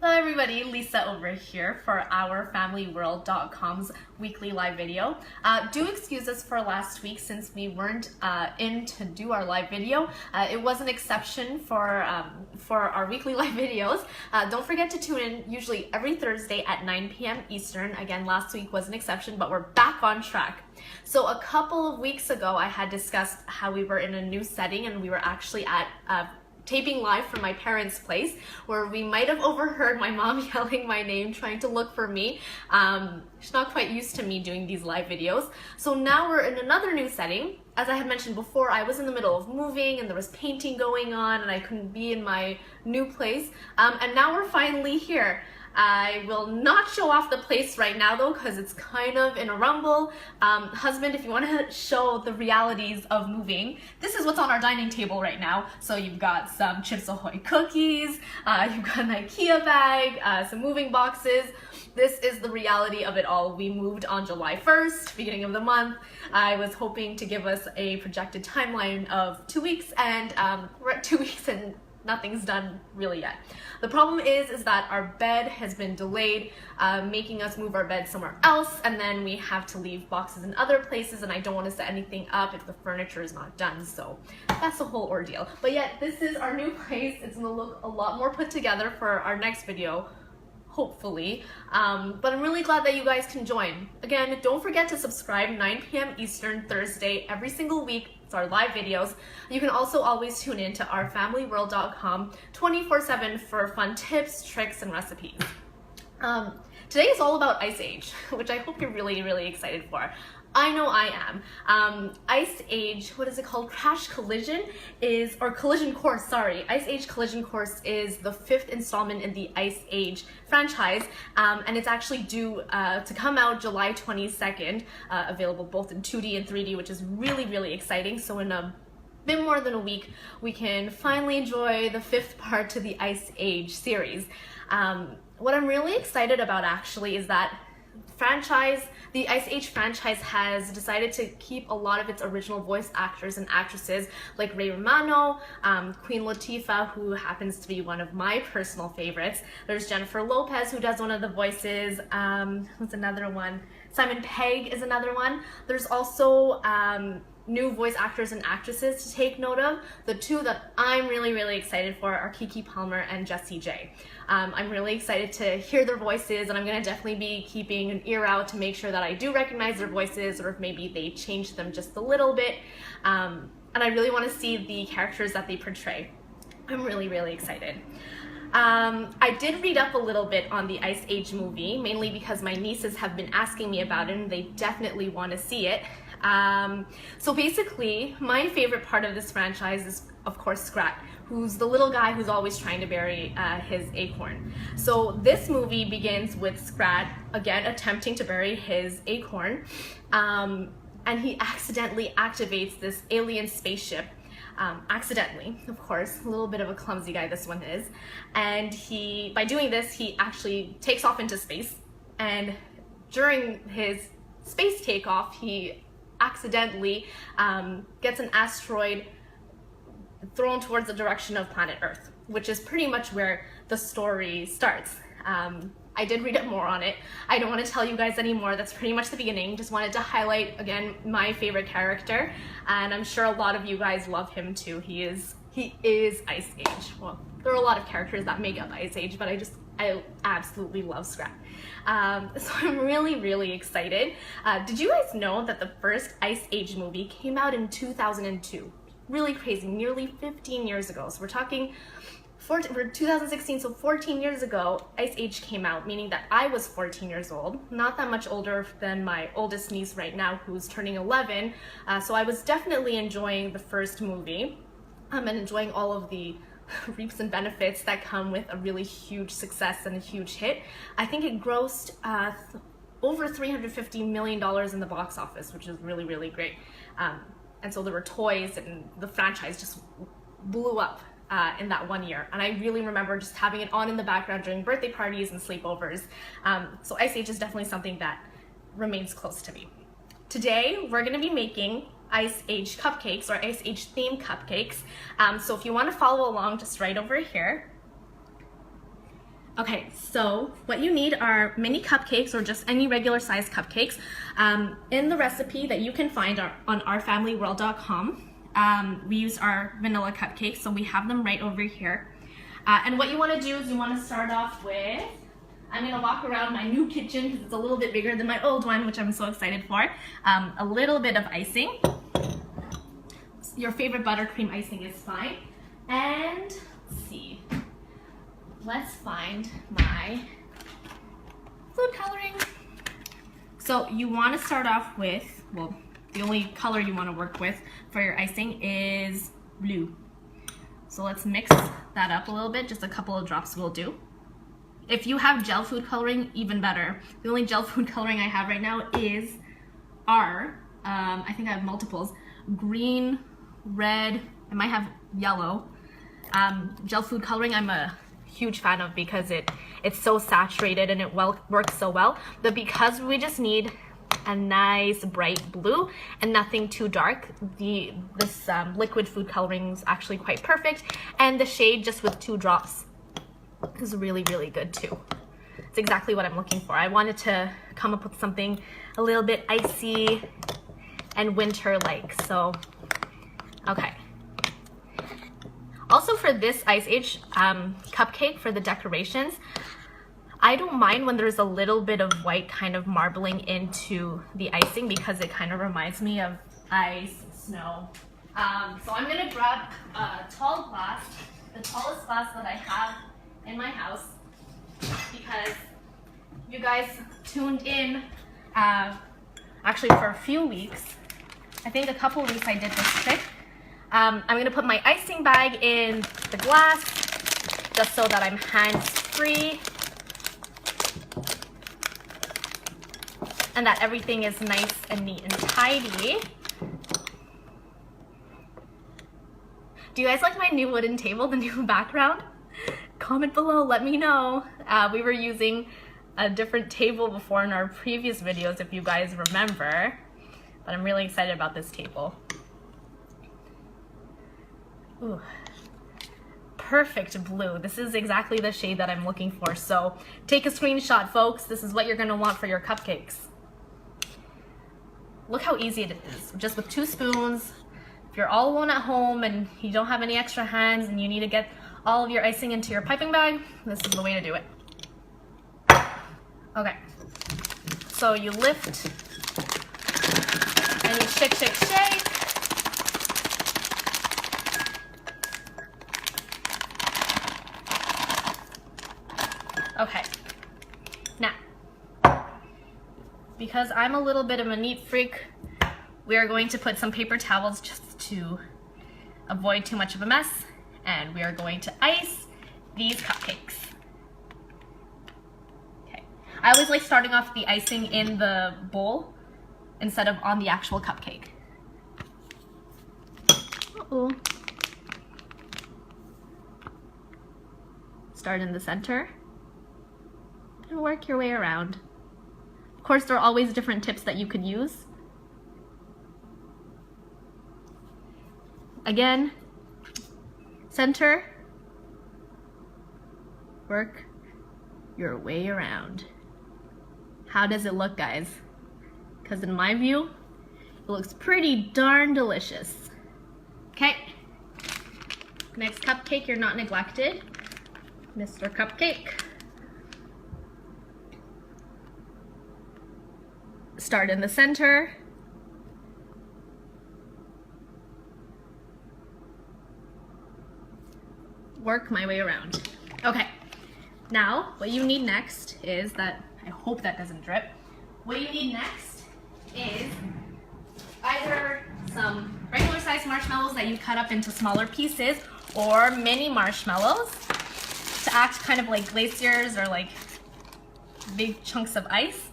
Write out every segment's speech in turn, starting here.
Hello everybody, Lisa over here for OurFamilyWorld.com's weekly live video. Do excuse us for last week since we weren't in to do our live video. It was an exception for our weekly live videos. Don't forget to tune in usually every Thursday at 9 p.m. Eastern. Again, last week was an exception, but we're back on track. So a couple of weeks ago, I had discussed how we were in a new setting and we were actually at taping live from my parents' place, where we might have overheard my mom yelling my name, trying to look for me. She's not quite used to me doing these live videos. So now we're in another new setting. As I had mentioned before, I was in the middle of moving and there was painting going on and I couldn't be in my new place. And now we're finally here. I will not show off the place right now though, because it's kind of in a rumble. Husband, if you want to show the realities of moving, this is what's on our dining table right now. So you've got some Chips Ahoy cookies, you've got an IKEA bag, some moving boxes. This is the reality of it all. We moved on July 1st, beginning of the month. I was hoping to give us a projected timeline of 2 weeks, and we're at 2 weeks and nothing's done really yet. The problem is that our bed has been delayed, making us move our bed somewhere else, and then we have to leave boxes in other places, and I don't want to set anything up if the furniture is not done, so that's a whole ordeal. But yet, this is our new place. It's gonna look a lot more put together for our next video, hopefully. But I'm really glad that you guys can join. Again, don't forget to subscribe 9 p.m. Eastern Thursday every single week. It's our live videos. You can also always tune in to OurFamilyWorld.com 24/7 for fun tips, tricks, and recipes. Today is all about Ice Age, which I hope you're really, really excited for. I know I am. Ice Age, what is it called? Crash Collision is, or Collision Course, sorry. Ice Age Collision Course is the 5th installment in the Ice Age franchise, and it's actually due to come out July 22nd, available both in 2D and 3D, which is really, really exciting. So in a bit more than a week, we can finally enjoy the 5th part to the Ice Age series. What I'm really excited about actually is that the Ice Age franchise has decided to keep a lot of its original voice actors and actresses like Ray Romano, Queen Latifah, who happens to be one of my personal favorites. There's Jennifer Lopez, who does one of the voices. Who's another one? Simon Pegg is another one. There's also new voice actors and actresses to take note of. The two that I'm really, really excited for are Keke Palmer and Jessie J. I'm really excited to hear their voices, and I'm going to definitely be keeping an ear out to make sure that I do recognize their voices, or if maybe they change them just a little bit. And I really want to see the characters that they portray. I'm really, really excited. I did read up a little bit on the Ice Age movie, mainly because my nieces have been asking me about it and they definitely want to see it. So basically, my favorite part of this franchise is, of course, Scrat, who's the little guy who's always trying to bury his acorn. So this movie begins with Scrat, again, attempting to bury his acorn, and he accidentally activates this alien spaceship. Accidentally, of course, a little bit of a clumsy guy this one is, and by doing this, he actually takes off into space, and during his space takeoff, he accidentally gets an asteroid thrown towards the direction of planet Earth, which is pretty much where the story starts. I did read up more on it. I don't want to tell you guys anymore. That's pretty much the beginning. Just wanted to highlight, again, my favorite character, and I'm sure a lot of you guys love him too. He is Ice Age. Well, there are a lot of characters that make up Ice Age, but I absolutely love Scrat. So I'm really, really excited. Did you guys know that the first Ice Age movie came out in 2002? Really crazy, nearly 15 years ago. So we're talking, we're 2016, so 14 years ago, Ice Age came out, meaning that I was 14 years old, not that much older than my oldest niece right now, who's turning 11. So I was definitely enjoying the first movie, and enjoying all of the reaps and benefits that come with a really huge success and a huge hit. I think it grossed over $350 million in the box office, which is really, really great. And so there were toys, and the franchise just blew up in that 1 year. And I really remember just having it on in the background during birthday parties and sleepovers. So Ice Age is definitely something that remains close to me. Today, we're gonna be making Ice Age cupcakes, or Ice Age themed cupcakes. So if you want to follow along, just right over here. Okay, so what you need are mini cupcakes or just any regular size cupcakes. In the recipe that you can find on ourfamilyworld.com, we use our vanilla cupcakes, so we have them right over here. And what you want to do is you want to start off with, I'm going to walk around my new kitchen because it's a little bit bigger than my old one, which I'm so excited for. A little bit of icing. Your favorite buttercream icing is fine. And let's see. Let's find my food coloring. So you want to start off with, well, the only color you want to work with for your icing is blue. So let's mix that up a little bit, just a couple of drops will do. If you have gel food coloring, even better. The only gel food coloring I have right now is I think I have multiples, green, red, I might have yellow. Gel food coloring I'm a huge fan of because it's so saturated and it works so well. But because we just need a nice bright blue and nothing too dark, this liquid food coloring is actually quite perfect, and the shade just with 2 drops is really, really good too. It's exactly what I'm looking for. I wanted to come up with something a little bit icy and winter-like, so okay. Also for this Ice Age cupcake, for the decorations, I don't mind when there's a little bit of white kind of marbling into the icing because it kind of reminds me of ice, snow. So I'm gonna grab a tall glass, the tallest glass that I have in my house, because you guys tuned in actually for a few weeks. I think a couple weeks I did this trick. I'm going to put my icing bag in the glass just so that I'm hands-free and that everything is nice and neat and tidy. Do you guys like my new wooden table, the new background? Comment below, let me know. We were using a different table before in our previous videos, if you guys remember, but I'm really excited about this table. Ooh, perfect blue. This is exactly the shade that I'm looking for. So take a screenshot, folks. This is what you're gonna want for your cupcakes. Look how easy it is, just with 2 spoons. If you're all alone at home and you don't have any extra hands and you need to get all of your icing into your piping bag, this is the way to do it. Okay, so you lift and you shake, shake, shake. Okay, now, because I'm a little bit of a neat freak, we are going to put some paper towels just to avoid too much of a mess, and we are going to ice these cupcakes. Okay, I always like starting off the icing in the bowl instead of on the actual cupcake. Uh-oh. Start in the center. And work your way around. Of course, there are always different tips that you could use. Again, center, work your way around. How does it look, guys? Because in my view, it looks pretty darn delicious. Okay, next cupcake, you're not neglected. Mr. Cupcake. Start in the center. Work my way around. Okay, now what you need next is that, I hope that doesn't drip. What you need next is either some regular sized marshmallows that you cut up into smaller pieces, or mini marshmallows to act kind of like glaciers or like big chunks of ice.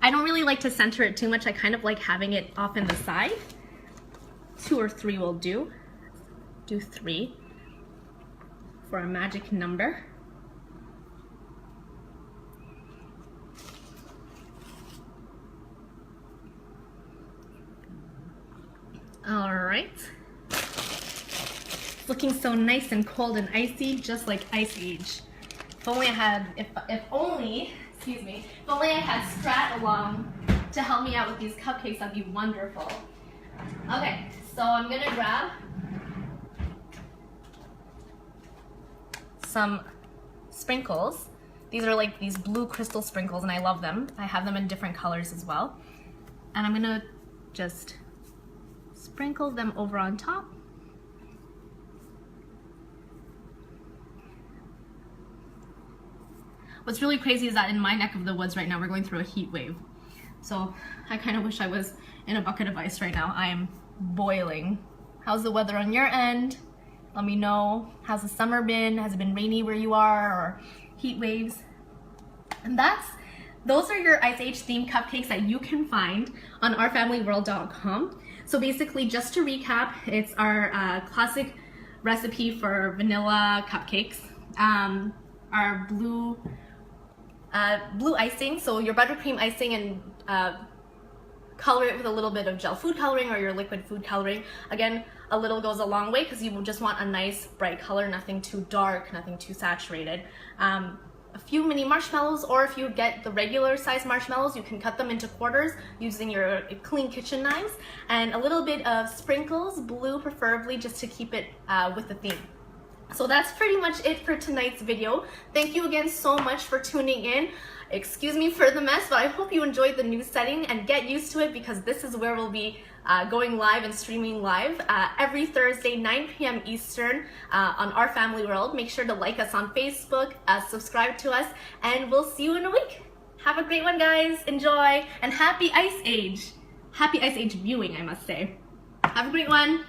I don't really like to center it too much. I kind of like having it off in the side. 2 or 3 will do. Do 3 for a magic number. All right. looking so nice and cold and icy, just like Ice Age. If only I had, if only I had Strat along to help me out with these cupcakes, that'd be wonderful. Okay, so I'm gonna grab some sprinkles. These are like these blue crystal sprinkles and I love them. I have them in different colors as well. And I'm gonna just sprinkle them over on top. What's really crazy is that in my neck of the woods right now, we're going through a heat wave. So I kind of wish I was in a bucket of ice right now. I am boiling. How's the weather on your end? Let me know. How's the summer been? Has it been rainy where you are, or heat waves? And those are your Ice Age themed cupcakes that you can find on ourfamilyworld.com. So basically, just to recap, it's our classic recipe for vanilla cupcakes. Our blue icing, so your buttercream icing, and color it with a little bit of gel food coloring or your liquid food coloring. Again, a little goes a long way because you just want a nice bright color, nothing too dark, nothing too saturated. A few mini marshmallows, or if you get the regular size marshmallows, you can cut them into quarters using your clean kitchen knives, and a little bit of sprinkles, blue preferably, just to keep it with the theme. So that's pretty much it for tonight's video. Thank you again so much for tuning in. Excuse me for the mess, but I hope you enjoyed the new setting and get used to it, because this is where we'll be going live and streaming live every Thursday, 9 p.m. Eastern on Our Family World. Make sure to like us on Facebook, subscribe to us, and we'll see you in a week. Have a great one, guys. Enjoy, and happy Ice Age. Happy Ice Age viewing, I must say. Have a great one.